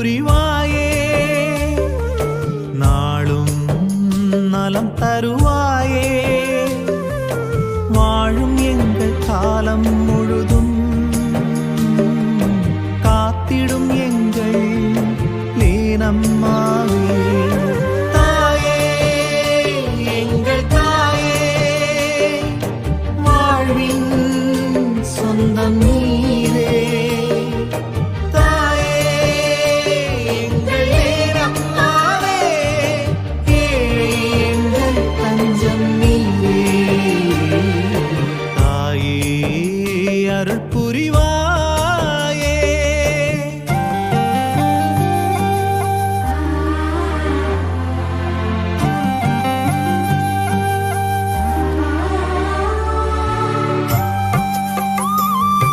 புரிவாயே, நாளும் நலம் தருவாயே. வாழும் எங்கள் காலம் முழுதும் காத்திடும் எங்கள் லீனம்மாவே. தாயே, எங்கள் தாயே, வாழ்வின் சொந்தம் நீரே. தாயே, எங்கள் லீனம்மாவே, ஏழை எங்கள் தஞ்சம் நீரே. தாயே, அருள் புரிவாய்.